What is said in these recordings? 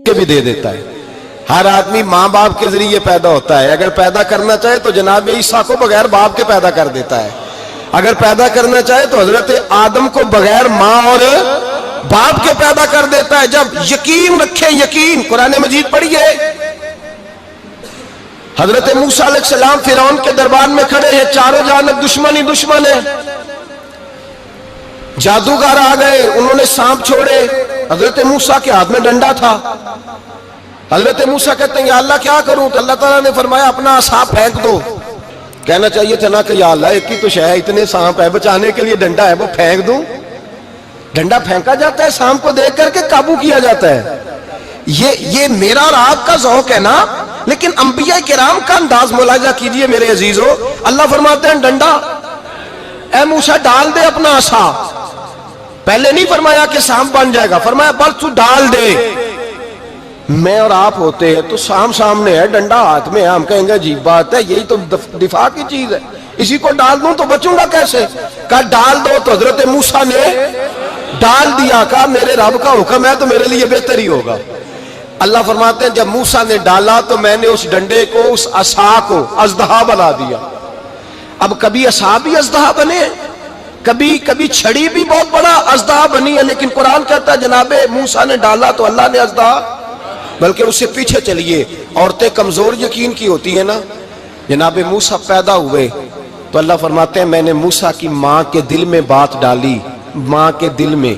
کے بھی دے دیتا ہے. ہر آدمی ماں باپ کے ذریعے پیدا ہوتا ہے. اگر پیدا کرنا چاہے تو جناب عیسیٰ کو بغیر باپ کے پیدا کر دیتا ہے. اگر پیدا کرنا چاہے تو حضرت آدم کو بغیر ماں اور باپ کے پیدا کر دیتا ہے. جب یقین رکھیں, یقین, قرآن مجید پڑھیے. حضرت موسیٰ علیہ السلام فرعون کے دربار میں کھڑے ہیں, چاروں جانب دشمن ہی دشمن ہے. جادوگر آ گئے, انہوں نے سانپ چھوڑے. حضرت موسیٰ کے ہاتھ میں ڈنڈا تھا. حضرت موسیٰ کہتے ہیں یا اللہ کیا کروں؟ تو اللہ تعالیٰ نے فرمایا اپنا عصا پھینک دو. کہنا چاہیے تھا نا کہ یا اللہ ایک ہی تو شے ہے, اتنے سانپ ہے, بچانے کے لیے ڈنڈا ہے, وہ پھینک دوں. ڈنڈا پھینکا جاتا ہے, سانپ کو دیکھ کر کے قابو کیا جاتا ہے. یہ میرا اور آپ کا ذوق ہے نا, لیکن انبیاء کرام کا انداز ملاحظہ کیجئے میرے عزیزو. اللہ فرماتے ہیں ڈنڈا, اے موسیٰ ڈال دے اپنا عصا. پہلے نہیں فرمایا کہ سانپ بن جائے گا, فرمایا بس تو ڈال دے. میں اور آپ ہوتے ہیں تو سام سامنے ہے, ڈنڈا ہاتھ میں ہے, ہم کہیں گے عجیب بات ہے, یہی تو دفاع کی چیز ہے, اسی کو ڈال دوں تو بچوں گا کیسے؟ کہا ڈال دو. تو حضرت موسیٰ نے ڈال دیا. کہا میرے رب کا حکم ہے تو میرے لیے بہتر ہی ہوگا. اللہ فرماتے ہیں جب موسیٰ نے ڈالا تو میں نے اس ڈنڈے کو, اس عصا کو اژدہا بنا دیا. اب کبھی عصا بھی اژدہا بنے, کبھی چھڑی بھی بہت بڑا اژدہا بنی ہے, لیکن قرآن کہتا ہے جناب موسیٰ نے ڈالا تو اللہ نے اژدہا. بلکہ اس سے پیچھے چلیے, عورتیں کمزور یقین کی ہوتی ہیں نا. جناب موسیٰ پیدا ہوئے تو اللہ فرماتے ہیں میں نے موسیٰ کی ماں کے دل میں بات ڈالی, ماں کے دل میں,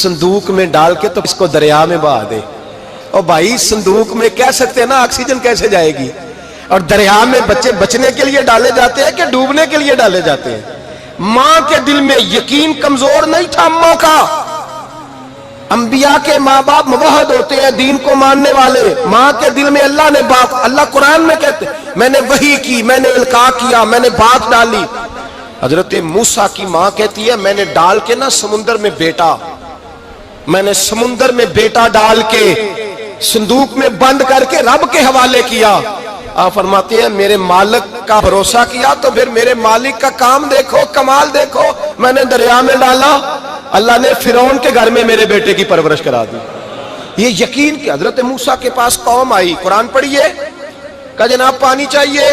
صندوق میں ڈال کے تو اس کو دریا میں بہا دے. اور بھائی صندوق میں کہہ سکتے ہیں نا آکسیجن کیسے جائے گی, اور دریا میں بچے بچنے کے لیے ڈالے جاتے ہیں کہ ڈوبنے کے لیے ڈالے جاتے ہیں. ماں کے دل میں یقین کمزور نہیں تھا اماں کا. انبیاء کے ماں باپ موحد ہوتے ہیں, دین کو ماننے والے. ماں کے دل میں اللہ نے بات, اللہ قرآن میں کہتے میں نے وحی کی, میں نے القاء کیا, میں نے بات ڈالی. حضرت موسیٰ کی ماں کہتی ہے میں نے ڈال کے نا سمندر میں بیٹا, میں نے سمندر میں بیٹا ڈال کے صندوق میں بند کر کے رب کے حوالے کیا. آپ فرماتے ہیں میرے مالک کا بھروسہ کیا تو پھر میرے مالک کا کام دیکھو, کمال دیکھو. میں نے دریا میں ڈالا, اللہ نے فرعون کے گھر میں میرے بیٹے کی پرورش کرا دی. یہ یقین کہ حضرت موسیٰ کے پاس قوم آئی, قرآن پڑھیے. کہا جناب پانی چاہیے.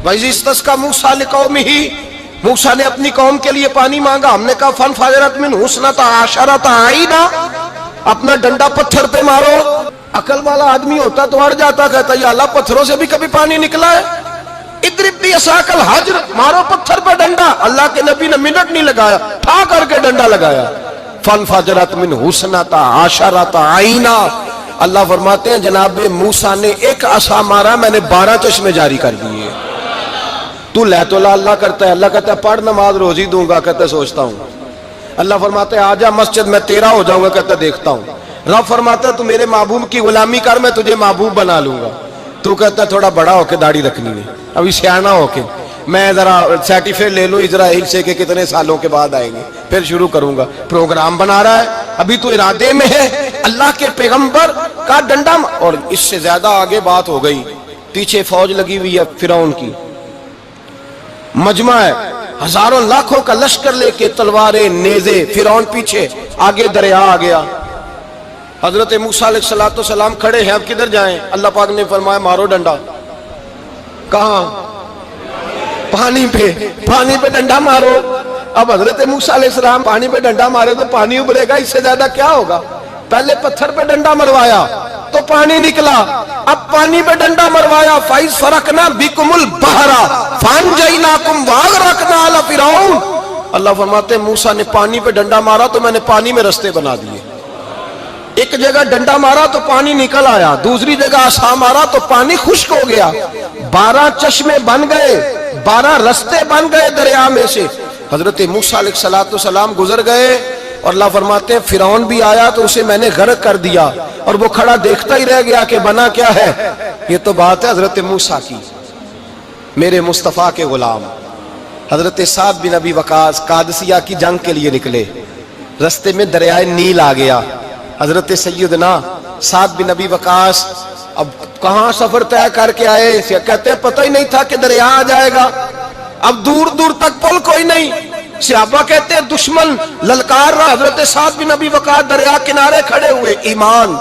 وَإِذِ اسْتَسْقَىٰ مُوسَىٰ لِقَوْمِهِ, موسیٰ نے اپنی قوم کے لیے پانی مانگا. ہم نے کہا فَانْفَجَرَتْ مِنْهُ اثْنَتَا عَشَرَةَ عَيْنًا, اپنا ڈنڈا پتھر پہ مارو. عقل والا آدمی ہوتا تو اڑ جاتا, کہتا یا اللہ پتھروں سے بھی کبھی پانی نکلا ہے؟ اضرب بعصاک الحجر, مارو پتھر پہ ڈنڈا. اللہ کے نبی نے منٹ نہیں لگایا, ٹھا کر کے ڈنڈا لگایا. فَانْفَجَرَتْ مِنْهُ اثْنَتَا عَشَرَةَ عَيْنًا. اللہ فرماتے ہیں جناب موسیٰ نے ایک عصا مارا, میں نے 12 چشمے جاری کر دیے. تو لے تو اللہ کرتا ہے, اللہ کہتا ہے پڑھ نماز روزی دوں گا, کہتا ہے سوچتا ہوں. اللہ فرماتا ہے آجا مسجد میں تیرا ہو جاؤں گا, کہتا ہے دیکھتا ہوں. رب فرماتا ہے تو میرے محبوب کی غلامی کر, میں تجھے محبوب بنا لوں گا. تو کہتا ہے تھوڑا بڑا ہو کے داڑھی رکھنی ہے, ابھی سیانہ ہو کے, میں ذرا سرٹیفکیٹ لے لوں اسرائیل سے کہ کتنے سالوں کے بعد آئیں گے, پھر شروع کروں گا. پروگرام بنا رہا ہے, ابھی تو ارادے میں ہے. اللہ کے پیغمبر کا ڈنڈا, اور اس سے زیادہ آگے بات ہو گئی. پیچھے فوج لگی ہوئی ہے فرعون کی, مجمع ہے, ہزاروں لاکھوں کا لشکر لے کے, تلواریں, نیزے. فرعون پیچھے, آگے دریا آ گیا. حضرت موسیٰ علیہ السلام کھڑے ہیں, اب کدھر جائیں؟ اللہ پاک نے فرمایا مارو ڈنڈا. کہاں؟ پانی پہ ڈنڈا مارو. اب حضرت موسیٰ علیہ السلام پانی پہ ڈنڈا مارے تو پانی ابلے گا, اس سے زیادہ کیا ہوگا؟ پہلے پتھر پہ ڈنڈا مروایا تو پانی نکلا, اب پانی پہ ڈنڈا مروایا. فَإِذْ فَرَقْنَا بِكُمُ الْبَحْرَ فَأَنْجَيْنَاكُمْ وَأَغْرَقْنَا آلَ فِرْعَوْنَ. اللہ فرماتے ہیں موسیٰ نے پانی پہ ڈنڈا مارا تو میں نے پانی میں رستے بنا دیے. ایک جگہ ڈنڈا مارا تو پانی نکل آیا, دوسری جگہ عصا مارا تو پانی خشک ہو گیا. 12 چشمے بن گئے, 12 رستے بن گئے دریا میں سے. حضرت موسیٰ علیہ السلام گزر گئے, اور اللہ فرماتے ہیں فرعون بھی آیا تو اسے میں نے غرق کر دیا, اور وہ کھڑا دیکھتا ہی رہ گیا کہ بنا کیا ہے. یہ تو بات ہے حضرت موسیٰ کی, میرے مصطفیٰ کے غلام. حضرت سعد بن ابی وقاص قادسیہ کی جنگ کے لیے نکلے, رستے میں دریائے نیل آ گیا. حضرت سیدنا سعد بن ابی وقاص اب کہاں سفر طے کر کے آئے, کہتے ہیں پتہ ہی نہیں تھا کہ دریا آ جائے گا. اب دور دور تک پل کوئی نہیں. صحابہ کہتے ہیں دشمن للکار رہا, حضرت سعد بن ابی وقاص دریا کنارے کھڑے ہوئے, ایمان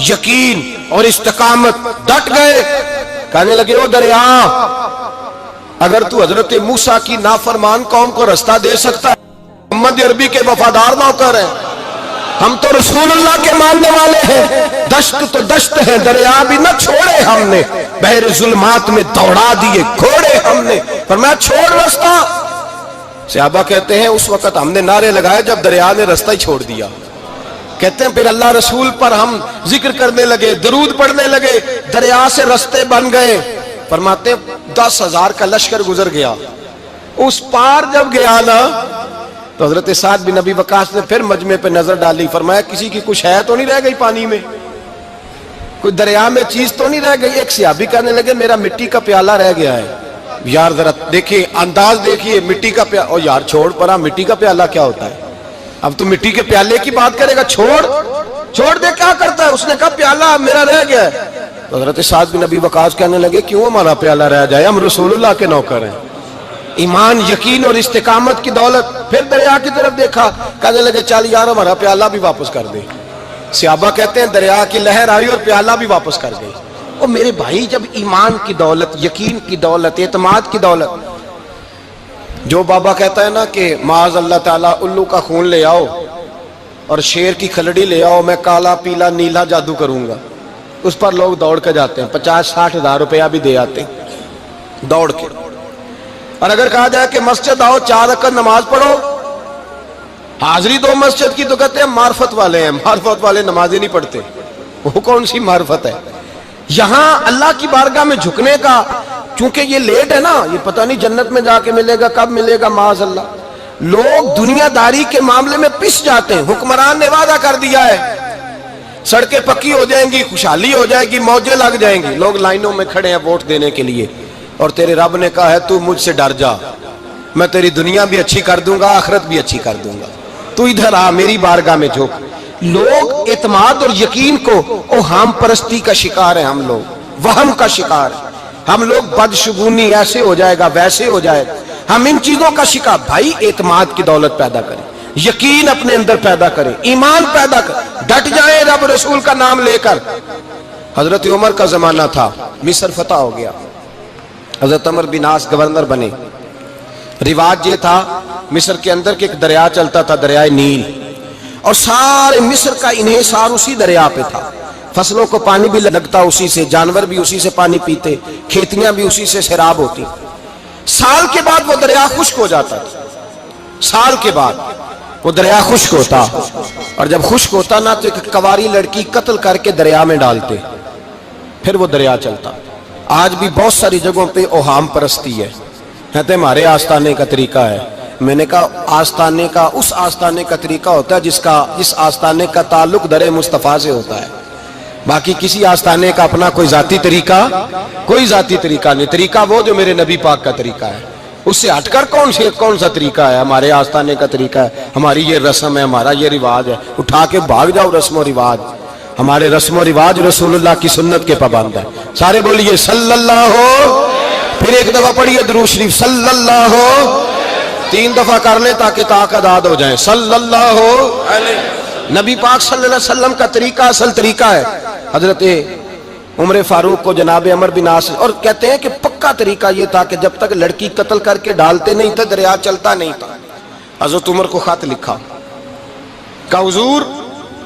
یقین اور استقامت، ڈٹ گئے. کہنے لگے او دریا، اگر تو حضرت موسیٰ کی نافرمان قوم کو رستہ دے سکتا ہے، محمد عربی کے وفادار نوکر ہیں، ہم تو رسول اللہ کے ماننے والے ہیں، دشت تو دشت ہے، دریا بھی نہ چھوڑے ہم نے، بحر ظلمات میں دوڑا دیے گھوڑے ہم نے. فرمایا چھوڑ رستہ. صحابہ کہتے ہیں اس وقت ہم نے نعرے لگائے جب دریا نے رستہ ہی چھوڑ دیا. کہتے ہیں پھر اللہ رسول پر ہم ذکر کرنے لگے، درود پڑھنے لگے، دریا سے رستے بن گئے. فرماتے 10,000 کا لشکر گزر گیا. اس پار جب گیا نا تو حضرت سعد بن ابی وقاص نے پھر مجمع پہ نظر ڈالی. فرمایا کسی کی کچھ ہے تو نہیں رہ گئی پانی میں، کوئی دریا میں چیز تو نہیں رہ گئی. ایک صحابی کہنے لگے میرا مٹی کا پیالہ رہ گیا ہے. یار ذرا دیکھیے انداز دیکھیے، مٹی کا پیالہ. او یار چھوڑ پرا، مٹی کا پیالہ کیا ہوتا ہے؟ اب تو مٹی کے پیالے کی بات کرے گا. چھوڑ دے، کیا کرتا ہے؟ اس نے کہا پیالہ میرا رہ گیا ہے. حضرت سعد بن ابی وقاص کہنے لگے کیوں ہمارا پیالہ رہ جائے، ہم رسول اللہ کے نوکر ہیں. ایمان، یقین اور استقامت کی دولت. پھر دریا کی طرف دیکھا، کہنے لگے چل یار ہمارا پیالہ بھی واپس کر دے. صحابہ کہتے ہیں دریا کی لہر آئی اور پیالہ بھی واپس کر گئی. اور میرے بھائی جب ایمان کی دولت، یقین کی دولت، اعتماد کی دولت، جو بابا کہتا ہے نا کہ معاذ اللہ تعالیٰ الو کا خون لے آؤ اور شیر کی کھلڑی لے آؤ، میں کالا پیلا نیلا جادو کروں گا، اس پر لوگ دوڑ کے جاتے ہیں، 50-60 ہزار روپیہ بھی دے آتے ہیں دوڑ کے. اور اگر کہا جائے کہ مسجد آؤ 4 رکعت نماز پڑھو، حاضری دو مسجد کی، تو کہتے ہیں معرفت والے ہیں. معرفت والے نمازیں نہیں پڑھتے، وہ کون سی معرفت ہے؟ یہاں اللہ کی بارگاہ میں جھکنے کا، چونکہ یہ لیٹ ہے نا، یہ پتہ نہیں جنت میں جا کے ملے گا، کب ملے گا، معاذ اللہ. لوگ دنیا داری کے معاملے میں پس جاتے ہیں. حکمران نے وعدہ کر دیا ہے سڑکیں پکی ہو جائیں گی، خوشحالی ہو جائے گی، موجیں لگ جائیں گی، لوگ لائنوں میں کھڑے ہیں ووٹ دینے کے لیے، اور تیرے رب نے کہا ہے تو مجھ سے ڈر جا، میں تیری دنیا بھی اچھی کر دوں گا، آخرت بھی اچھی کر دوں گا، تو ادھر آ میری بارگاہ میں جھک. لوگ اعتماد اور یقین کو اوہام پرستی کا شکار ہیں، ہم لوگ وہم کا شکار ہیں، ہم لوگ بدشگونی، ایسے ہو جائے گا ویسے ہو جائے گا، ہم ان چیزوں کا شکار. بھائی اعتماد کی دولت پیدا کریں، یقین اپنے اندر پیدا کریں، ایمان پیدا کریں، ڈٹ جائیں رب رسول کا نام لے کر. حضرت عمر کا زمانہ تھا، مصر فتح ہو گیا، حضرت عمر بن عاص گورنر بنے. رواج یہ تھا مصر کے اندر کہ ایک دریا چلتا تھا، دریائے نیل، اور سارے مصر کا انحصار اسی دریا پہ تھا. فصلوں کو پانی بھی لگتا اسی سے، جانور بھی اسی سے پانی پیتے، کھیتیاں بھی اسی سے سیراب ہوتی. سال کے بعد وہ دریا خشک ہو جاتا تھا، سال کے بعد وہ دریا خشک ہوتا، اور جب خشک ہوتا نا تو ایک کواری لڑکی قتل کر کے دریا میں ڈالتے، پھر وہ دریا چلتا. آج بھی بہت ساری جگہوں پہ اوہام پرستی ہے، کہتے ہیں ہمارے آستانے کا طریقہ ہے. میں نے کہا آستانے کا، اس آستانے کا طریقہ ہوتا ہے جس آستانے کا تعلق در مصطفیٰ سے ہوتا ہے. باقی کسی آستانے کا اپنا کوئی ذاتی طریقہ نہیں. طریقہ وہ جو میرے نبی پاک کا طریقہ ہے، اس سے ہٹ کر کون سا طریقہ ہے؟ ہمارے آستانے کا طریقہ ہے، ہماری یہ رسم ہے، ہمارا یہ رواج ہے. اٹھا کے بھاگ جاؤ رسم و رواج. ہمارے رسم و رواج رسول اللہ کی سنت کے پابند ہے. سارے بولیے صلی اللہ ہو. پھر ایک دفعہ پڑھیے درود شریف صلی اللہ ہو. 3 دفعہ کر لیں تاکہ طاقت عاد ہو جائے. صلی اللہ ہو. نبی پاک صلی اللہ علیہ وسلم کا طریقہ اصل طریقہ ہے. حضرت عمر فاروق کو جناب عمر بن عاص، اور کہتے ہیں کہ پکا طریقہ یہ تھا کہ جب تک لڑکی قتل کر کے ڈالتے نہیں تھے دریا چلتا نہیں تھا. حضرت عمر کو خط لکھا کہ حضور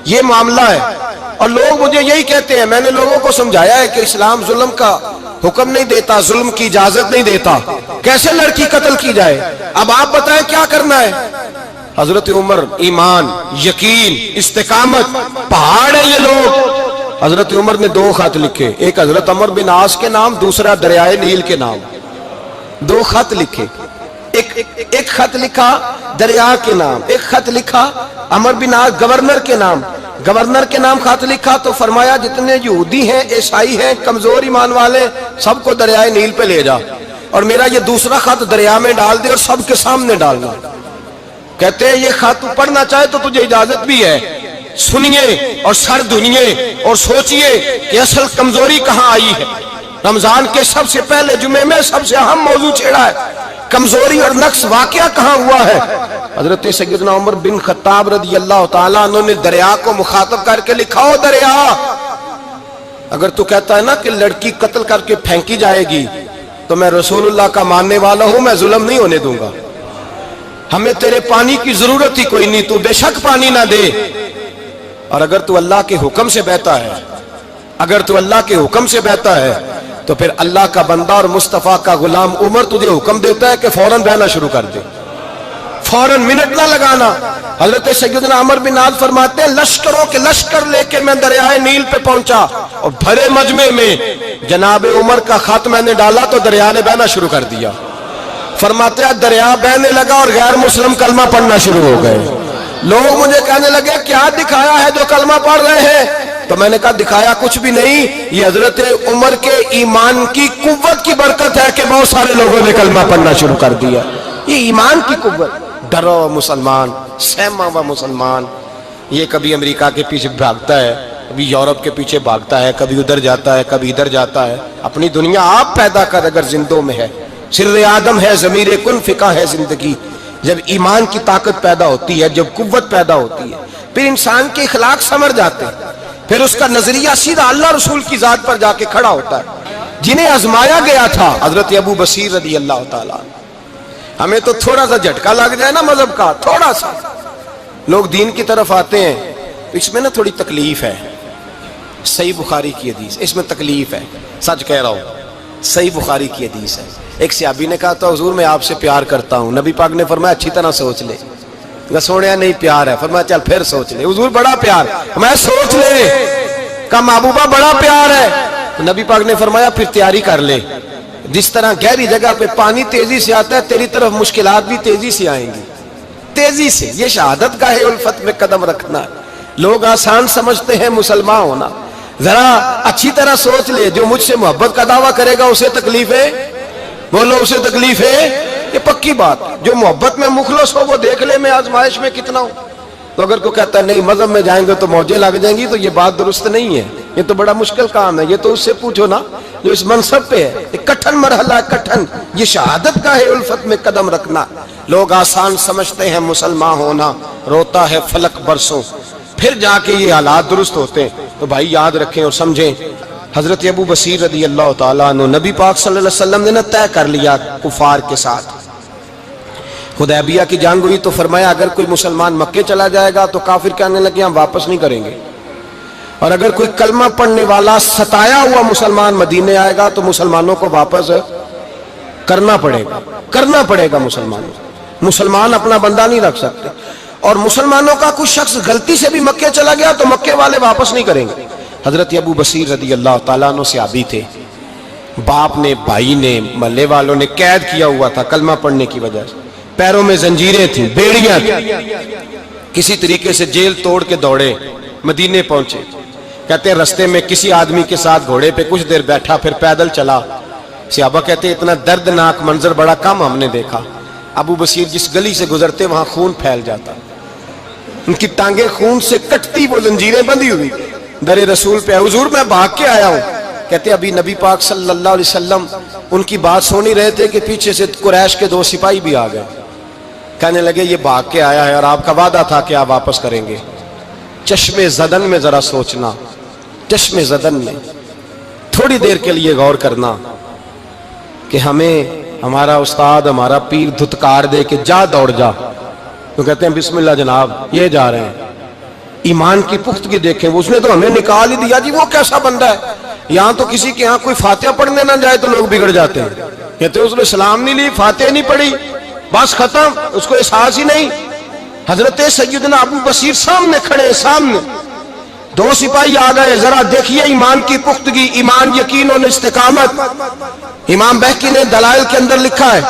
یہ معاملہ ہے، اور لوگ مجھے یہی کہتے ہیں. میں نے لوگوں کو سمجھایا ہے کہ اسلام ظلم کا حکم نہیں دیتا، ظلم کی اجازت نہیں دیتا، کیسے لڑکی قتل کی جائے؟ اب آپ بتائیں کیا کرنا ہے؟ حضرت عمر ایمان، یقین، استقامت، پہاڑ ہیں یہ لوگ. حضرت عمر نے 2 خط لکھے، ایک حضرت عمر بن عاص کے نام، دوسرا دریائے نیل کے نام. 2 خط لکھے، ایک خط لکھا دریا کے نام، ایک خط لکھا عمر بن عاص گورنر کے نام. گورنر کے نام خط لکھا تو فرمایا جتنے یہودی ہیں، عیسائی ہیں، کمزور ایمان والے، سب کو دریائے نیل پہ لے جا، اور میرا یہ دوسرا خط دریا میں ڈال دے اور سب کے سامنے ڈالنا. کہتے ہیں یہ خط پڑھنا چاہے تو تجھے اجازت بھی ہے، سنیے اور سر دھنیے اور سوچئے کہ اصل کمزوری کہاں آئی ہے. رمضان کے سب سے پہلے جمعے میں سب سے اہم موضوع چھیڑا ہے، کمزوری اور نقص واقعہ کہاں ہوا ہے. حضرت سیدنا عمر بن خطاب رضی اللہ تعالیٰ عنہ نے دریا کو مخاطب کر کے لکھا، او دریا اگر تو کہتا ہے نا کہ لڑکی قتل کر کے پھینکی جائے گی تو میں رسول اللہ کا ماننے والا ہوں، میں ظلم نہیں ہونے دوں گا، ہمیں تیرے پانی کی ضرورت ہی کوئی نہیں، تو بے شک پانی نہ دے۔ اور اگر تو اللہ کے حکم سے بہتا ہے، اگر تو اللہ کے حکم سے بہتا ہے تو پھر اللہ کا بندہ اور مصطفیٰ کا غلام عمر تجھے حکم دیتا ہے کہ فوراً بہنا شروع کر دے، فوراً منٹ نہ لگانا۔ حضرت سیدنا عمر بن عاص فرماتے ہیں لشکروں کے لشکر لے کے میں دریائے نیل پہ پہنچا اور بھرے مجمع میں جناب عمر کا خط میں نے ڈالا تو دریا نے بہنا شروع کر دیا۔ فرماتے ہیں دریا بہنے لگا اور غیر مسلم کلمہ پڑھنا شروع ہو گئے۔ لوگ مجھے کہنے لگے کیا دکھایا ہے جو کلمہ پڑھ رہے ہیں؟ تو میں نے کہا دکھایا کچھ بھی نہیں، یہ حضرت عمر کے ایمان کی قوت کی برکت ہے کہ بہت سارے لوگوں نے کلمہ پڑھنا شروع کر دیا۔ یہ ایمان کی قوت، ڈرا ہوا مسلمان، سہما ہوا مسلمان، یہ کبھی امریکہ کے پیچھے بھاگتا ہے، کبھی یورپ کے پیچھے بھاگتا ہے، کبھی ادھر جاتا ہے، کبھی ادھر جاتا ہے۔ اپنی دنیا آپ پیدا کر اگر زندوں میں ہے، سر آدم ہے، ضمیر کن فقہ ہے زندگی۔ جب ایمان کی طاقت پیدا ہوتی ہے، جب قوت پیدا ہوتی ہے، پھر انسان کے اخلاق سمر جاتے ہیں، پھر اس کا نظریہ سیدھا اللہ رسول کی ذات پر جا کے کھڑا ہوتا ہے۔ جنہیں آزمایا گیا تھا حضرت ابو بصیر رضی اللہ تعالیٰ، ہمیں تو تھوڑا سا جھٹکا لگ جائے نا مذہب کا، تھوڑا سا لوگ دین کی طرف آتے ہیں تو اس میں نا تھوڑی تکلیف ہے۔ صحیح بخاری کی حدیث، اس میں تکلیف ہے، سچ کہہ رہا ہوں، صحیح بخاری کی حدیث ہے۔ ایک صحابی نے کہا تھا حضور میں آپ سے پیار کرتا ہوں، نبی پاک نے فرمایا اچھی طرح سوچ لے۔ سوڑیا نہیں پیار ہے، فرمایا چل پھر سوچ لے۔ حضور بڑا پیار، میں سوچ لے۔ کہا محبوبہ بڑا پیار ہے، نبی پاک نے فرمایا پھر تیاری کر لے، جس طرح گہری جگہ پہ پانی تیزی سے آتا ہے تیری طرف مشکلات بھی تیزی سے آئیں گی، تیزی سے۔ یہ شہادت گاہ الفت میں قدم رکھنا ہے۔ لوگ آسان سمجھتے ہیں مسلمان ہونا، ذرا اچھی طرح سوچ لے، جو مجھ سے محبت کا دعویٰ کرے گا اسے تکلیف ہے، بولو اسے تکلیف ہے، یہ پکی بات۔ جو محبت میں مخلص ہو وہ دیکھ لے میں آزمائش میں کتنا ہوں۔ تو اگر کوئی کہتا ہے نہیں مذہب میں جائیں گے تو موجیں لگ جائیں گی، تو یہ بات درست نہیں ہے، یہ تو بڑا مشکل کام ہے۔ یہ تو اس سے پوچھو نا جو اس منصب پہ ہے، ایک کٹھن مرحلہ ہے، کٹھن۔ یہ شہادت گاہ الفت میں قدم رکھنا۔ لوگ آسان سمجھتے ہیں مسلمان ہونا، روتا ہے فلک برسوں، پھر جا کے یہ حالات درست ہوتے ہیں۔ تو بھائی یاد رکھیں اور سمجھیں، حضرت ابو بصیر رضی اللہ تعالیٰ عنہ، نبی پاک صلی اللہ علیہ وسلم نے طے کر لیا کفار کے ساتھ، حدیبیہ کی جنگ ہوئی تو فرمایا اگر کوئی مسلمان مکے چلا جائے گا تو کافر کہنے لگے ہم واپس نہیں کریں گے، اور اگر کوئی کلمہ پڑھنے والا ستایا ہوا مسلمان مدینے آئے گا تو مسلمانوں کو واپس کرنا پڑے گا مسلمان اپنا بندہ نہیں رکھ سکتے۔ اور مسلمانوں کا کوئی شخص غلطی سے بھی مکے چلا گیا تو مکے والے واپس نہیں کریں گے۔ حضرت ابو بصیر رضی اللہ تعالیٰ عنہ صحابی تھے، باپ نے، بھائی نے، محلے والوں نے قید کیا ہوا تھا کلمہ پڑھنے کی وجہ سے، پیروں میں زنجیریں تھیں، بیڑیاں تھیں، کسی طریقے سے جیل توڑ کے دوڑے مدینے پہنچے۔ کہتے ہیں رستے میں کسی آدمی کے ساتھ گھوڑے پہ کچھ دیر بیٹھا پھر پیدل چلا۔ صحابہ کہتے ہیں اتنا دردناک منظر بڑا کم ہم نے دیکھا۔ ابو بصیر جس گلی سے گزرتے وہاں خون پھیل جاتا، ان کی ٹانگیں خون سے کٹتی، وہ زنجیریں بندھی ہوئی، در رسول پہ حضور میں بھاگ کے آیا ہوں۔ کہتے ابھی نبی پاک صلی اللہ علیہ وسلم ان کی بات سن ہی رہے تھے کہ پیچھے سے قریش کے 2 سپاہی بھی آ گئے، کہنے لگے یہ بھاگ کے آیا ہے اور آپ کا وعدہ تھا کہ آپ واپس کریں گے۔ چشم زدن میں ذرا سوچنا، چشم زدن میں تھوڑی دیر کے لیے غور کرنا کہ ہمیں ہمارا استاد، ہمارا پیر دھتکار دے کہ جا دوڑ جا، تو کہتے ہیں بسم اللہ جناب یہ جا رہے ہیں۔ ایمان کی پختگی دیکھیں، اس نے تو ہمیں نکال ہی دیا جی، وہ کیسا بندہ ہے۔ یہاں تو کسی کے یہاں کوئی فاتحہ پڑھنے نہ جائے تو لوگ بگڑ جاتے ہیں، کہتے ہیں اس نے سلام نہیں لی، فاتحہ نہیں پڑھی، بس ختم، اس کو احساس ہی نہیں۔ حضرت سیدنا ابو بصیر سامنے کھڑے، سامنے 2 سپاہی آ گئے، ذرا دیکھیے ایمان کی پختگی، ایمان، یقین اور استقامت۔ امام بہقی نے دلائل کے اندر لکھا ہے،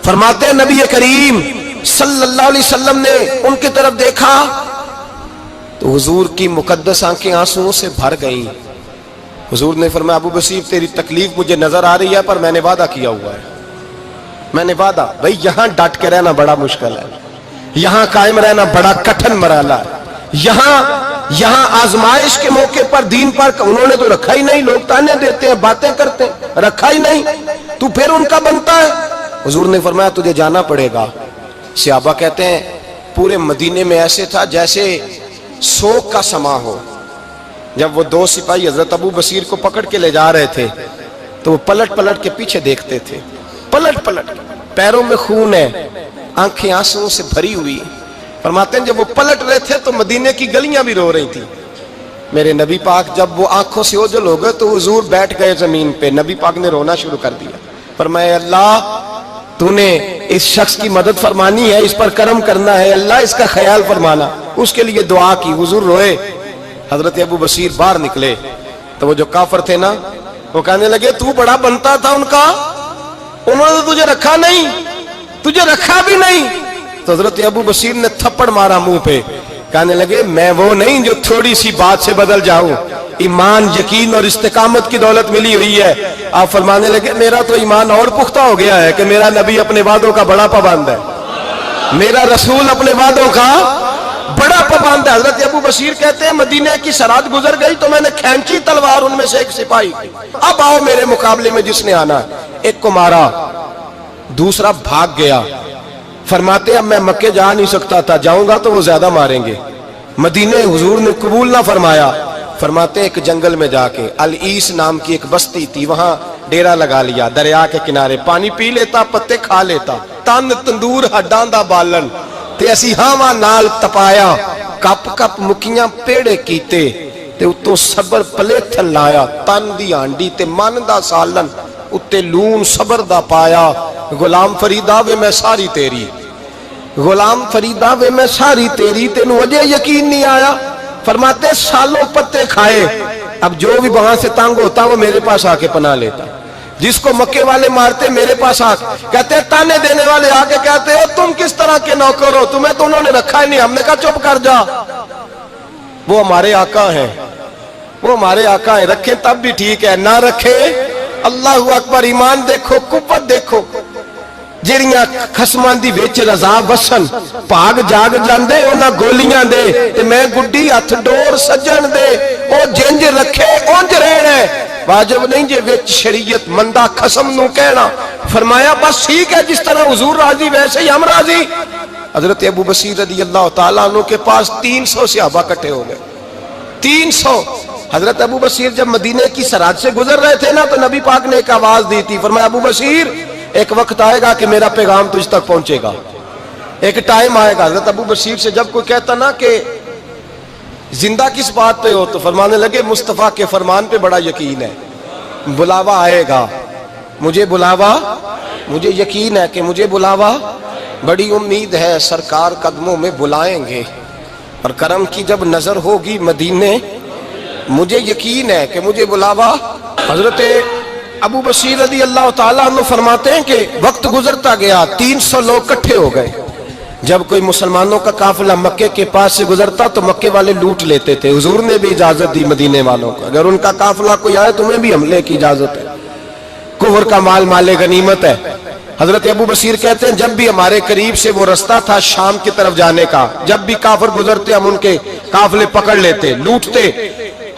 فرماتے ہیں نبی کریم صلی اللہ علیہ وسلم نے ان کی طرف دیکھا تو حضور کی مقدس آنکھیں آنسوؤں سے بھر گئیں۔ حضور نے فرمایا ابو بصیر تیری تکلیف مجھے نظر آ رہی ہے پر میں نے وعدہ کیا ہوا ہے، میں نے وعدہ۔ بھئی یہاں ڈٹ کے رہنا بڑا مشکل ہے، یہاں قائم رہنا بڑا کٹھن مرحلہ ہے۔ یہاں آزمائش کے موقع پر دین پر انہوں نے تو رکھا ہی نہیں، لوگ تانے دیتے ہیں، باتیں کرتے ہیں، رکھا ہی نہیں، تو پھر ان کا بنتا ہے۔ حضور نے فرمایا تجھے جانا پڑے گا۔ صحابہ کہتے ہیں پورے مدینے میں ایسے تھا جیسے سوگ کا سما ہو، جب وہ دو سپاہی حضرت ابو بصیر کو پکڑ کے لے جا رہے تھے تو وہ پلٹ پلٹ کے پیچھے دیکھتے تھے، پلٹ پلٹ، پیروں میں خون ہے، آنکھیں آنسوں سے بھری ہوئی۔ فرماتے ہیں جب وہ پلٹ رہے تھے تو مدینے کی گلیاں بھی رو رہی تھی۔ میرے نبی پاک جب وہ آنکھوں سے اوجھل ہو گئے تو حضور بیٹھ گئے زمین پہ، نبی پاک نے رونا شروع کر دیا۔ فرمایا اللہ تو نے اس شخص کی مدد فرمانی ہے، اس پر کرم کرنا ہے، اللہ اس کا خیال فرمانا، اس کے لیے دعا کی، حضور روئے۔ حضرت ابو بصیر باہر نکلے تو وہ جو کافر تھے نا وہ کہنے لگے تو بڑا بنتا تھا ان کا، انہوں نے تجھے رکھا نہیں، تجھے رکھا بھی نہیں۔ تو حضرت ابو بصیر نے تھپڑ مارا منہ پہ، کہنے لگے میں وہ نہیں جو تھوڑی سی بات سے بدل جاؤں، ایمان یقین اور استقامت کی دولت ملی ہوئی ہے۔ آپ فرمانے لگے میرا تو ایمان اور پختہ ہو گیا ہے کہ میرا نبی اپنے وعدوں کا بڑا پابند ہے، میرا رسول اپنے وعدوں کا بڑا پابند ہے۔ حضرت ابو بصیر کہتے ہیں مدینے کی سرحد گزر گئی تو میں نے کھینچی تلوار ان میں سے ایک سپاہی، اب آؤ میرے مقابلے میں جس نے آنا ہے۔ ایک کو مارا، دوسرا بھاگ گیا۔ فرماتے اب میں مکے جا نہیں سکتا تھا، جاؤں گا تو وہ زیادہ ماریں گے، مدینے حضور نے قبول نہ فرمایا۔ فرماتے ایک جنگل میں جا کے العیس نام کی ایک بستی تھی، وہاں ڈیرا لگا لیا، دریا کے کنارے، پانی پی لیتا، پتے کھا لیتا، تن تندور ہڈاں دا بالن تے اسی ہاواں نال تپایا، کپ کپ مکیاں پیڑے کیتے تے اتوں صبر پلیتھن لایا، تن دی ہانڈی تے من دا سالن اتے لون صبر دا پایا۔ غلام فریدا وے میں ساری تیری، غلام فریدا وے میں ساری تیری، تینوں اجے یقین نہیں آیا؟ فرماتے سالوں پتے کھائے، اب جو بھی وہاں سے تنگ ہوتا وہ میرے پاس آ کے پناہ لیتا، جس کو مکے والے مارتے میرے پاس آ کہتے تانے دینے والے آ کے کہتے ہو تم کس طرح کے نوکر ہو، تمہیں تو انہوں نے رکھا ہی نہیں۔ ہم نے کہا چپ کر جا، وہ ہمارے آقا ہیں، وہ ہمارے آقا ہیں، رکھیں تب بھی ٹھیک ہے، نہ رکھیں اللہ اکبر۔ ایمان دیکھو، قوت دیکھو، جیڑیاں خسماں دی وچ رضا وسن پاگ جاگ جاندے انہاں گولیاں دے تے میں گڈی ہتھ ڈور سجن دے، او جنج رکھے اونج رہنا ہے، واجب نہیں جے وچ شریعت مندہ خسم نو کہنا۔ فرمایا بس ٹھیک ہے، جس طرح حضور راضی ویسے ہی ہم راضی۔ حضرت ابو بصیر رضی اللہ تعالیٰ عنہ کے پاس 300 صحابہ کٹھے ہو گئے، 300۔ حضرت ابو بصیر جب مدینے کی سرحد سے گزر رہے تھے نا تو نبی پاک نے ایک آواز دی تھی، فرمایا ابو بصیر ایک وقت آئے گا کہ میرا پیغام تجھ تک پہنچے گا، ایک ٹائم آئے گا۔ حضرت ابو بصیر سے جب کوئی کہتا نا کہ زندہ کس بات پہ ہو تو فرمانے لگے مصطفیٰ کے فرمان پہ بڑا یقین ہے، بلاوا آئے گا، مجھے بلاوا، مجھے یقین ہے کہ مجھے بلاوا، بڑی امید ہے سرکار قدموں میں بلائیں گے، اور کرم کی جب نظر ہوگی مدینے، مجھے یقین ہے کہ مجھے بلاوا۔ حضرت ابو بصیر رضی اللہ تعالیٰ عنہ فرماتے ہیں کہ وقت گزرتا گیا، 300 لوگ کٹھے ہو گئے۔ جب کوئی مسلمانوں کا قافلہ مکے کے پاس سے گزرتا تو مکے والے لوٹ لیتے تھے، حضور نے بھی اجازت دی مدینے والوں کو، اگر ان کا قافلہ کوئی آئے تمہیں بھی حملے کی اجازت ہے، کفر کا مال مال غنیمت ہے۔ حضرت ابو بصیر کہتے ہیں جب بھی ہمارے قریب سے وہ رستہ تھا شام کی طرف جانے کا، جب بھی کافر گزرتے ہم ان کے قافلے پکڑ لیتے، لوٹتے،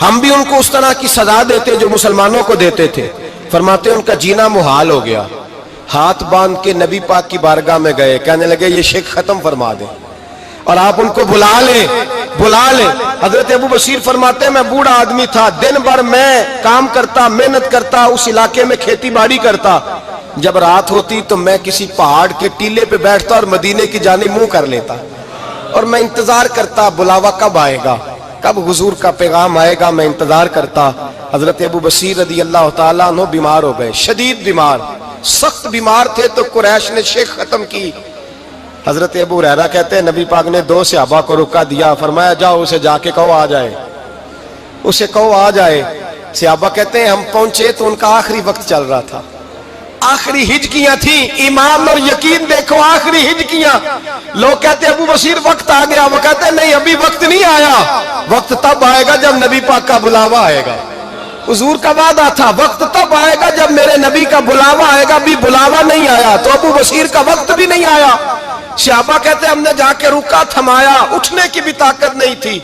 ہم بھی ان کو اس طرح کی سزا دیتے جو مسلمانوں کو دیتے تھے۔ فرماتے ہیں ان کا جینا محال ہو گیا، ہاتھ باندھ کے نبی پاک کی بارگاہ میں گئے، کہنے لگے یہ شک ختم فرما دیں اور آپ ان کو بلا لیں، بلا لیں۔ حضرت ابو بصیر فرماتے ہیں میں بوڑھا آدمی تھا، دن بھر میں کام کرتا، محنت کرتا، اس علاقے میں کھیتی باڑی کرتا، جب رات ہوتی تو میں کسی پہاڑ کے ٹیلے پہ بیٹھتا اور مدینے کی جانب منہ کر لیتا، اور میں انتظار کرتا بلاوا کب آئے گا، کب حضور کا پیغام آئے گا، میں انتظار کرتا۔ حضرت ابو بصیر رضی اللہ تعالیٰ عنہ بیمار ہو گئے، شدید بیمار، سخت بیمار تھے تو قریش نے شیخ ختم کی۔ حضرت ابو ہریرہ کہتے ہیں نبی پاک نے 2 صحابہ کو رکا دیا، فرمایا جاؤ اسے جا کے کہو آ جائے، اسے کہو آ جائے۔ صحابہ کہتے ہیں ہم پہنچے تو ان کا آخری وقت چل رہا تھا، آخری ہجکیاں تھیں، ایمان اور یقین دیکھو، آخری ہجکیاں۔ لوگ کہتے ابو بصیر وقت آ گیا، وہ کہتے ہیں نہیں ابھی وقت نہیں آیا، وقت تب آئے گا جب نبی پاک کا بلاوا آئے گا۔ حضور کا وعدہ تھا وقت تب آئے گا جب میرے نبی کا بلاوا آئے گا، بھی بلاوا نہیں آیا تو ابو بصیر کا وقت بھی نہیں آیا۔ صحابہ کہتے ہیں ہم نے جا کے رکا تھمایا، اٹھنے کی بھی طاقت نہیں تھی۔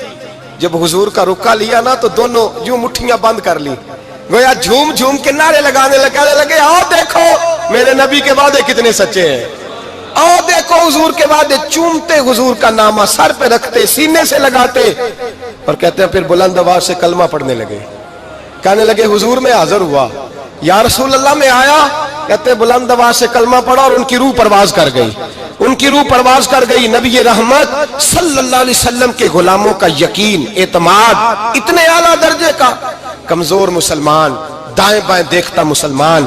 جب حضور کا رکا لیا نا تو دونوں یوں مٹھیاں بند کر لی، گویا جھوم جھوم کے نعرے لگانے لگے آؤ دیکھو میرے نبی کے وعدے کتنے سچے ہیں، آؤ دیکھو حضور کے وعدے، چومتے حضور کا نامہ، سر پہ رکھتے، سینے سے لگاتے۔ اور کہتے ہیں پھر بلند آواز سے کلمہ پڑھنے لگے. کہنے لگے حضور میں حاضر ہوا. یا رسول اللہ میں آیا. کہتے ہیں بلند آواز سے کلمہ پڑھا اور ان کی روح پرواز کر گئی. ان کی روح پرواز کر گئی. نبی رحمت صلی اللہ علیہ وسلم کے غلاموں کا یقین، اعتماد اتنے اعلیٰ درجے کا. کمزور مسلمان، دائیں بائیں دیکھتا مسلمان،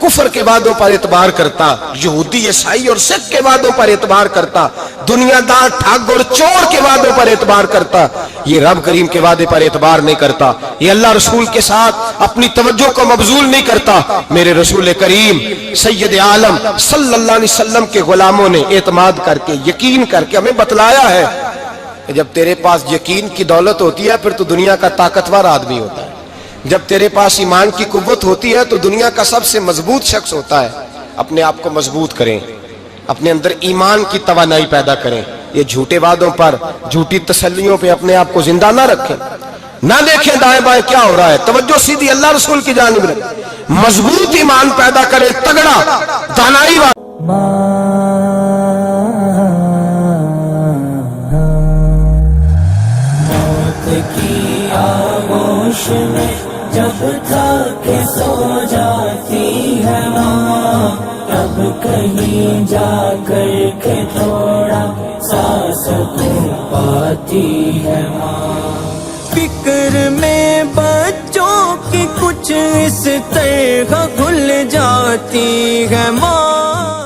کفر کے وعدوں پر اعتبار کرتا، یہودی عیسائی اور سکھ کے وعدوں پر اعتبار کرتا، دنیا دار ٹھگ اور چور کے وعدوں پر اعتبار کرتا، یہ رب کریم کے وعدے پر اعتبار نہیں کرتا. یہ اللہ رسول کے ساتھ اپنی توجہ کو مبذول نہیں کرتا. میرے رسول کریم سید عالم صلی اللہ علیہ وسلم کے غلاموں نے اعتماد کر کے، یقین کر کے ہمیں بتلایا ہے کہ جب تیرے پاس یقین کی دولت ہوتی ہے پھر تو دنیا کا طاقتور آدمی ہوتا ہے. جب تیرے پاس ایمان کی قوت ہوتی ہے تو دنیا کا سب سے مضبوط شخص ہوتا ہے. اپنے آپ کو مضبوط کریں، اپنے اندر ایمان کی توانائی پیدا کریں. یہ جھوٹے وعدوں پر، جھوٹی تسلیوں پہ اپنے آپ کو زندہ نہ رکھیں. نہ دیکھیں دائیں بائیں کیا ہو رہا ہے، توجہ سیدھی اللہ رسول کی جانب رکھیں. مضبوط ایمان پیدا کریں، تگڑا دانائی والا. جب تھک سو جاتی ہے ماں، تب کہیں جا کر کے تھوڑا سا سکون پاتی ہے ماں. فکر میں بچوں کی کچھ اس طرح کھل جاتی ہے ماں.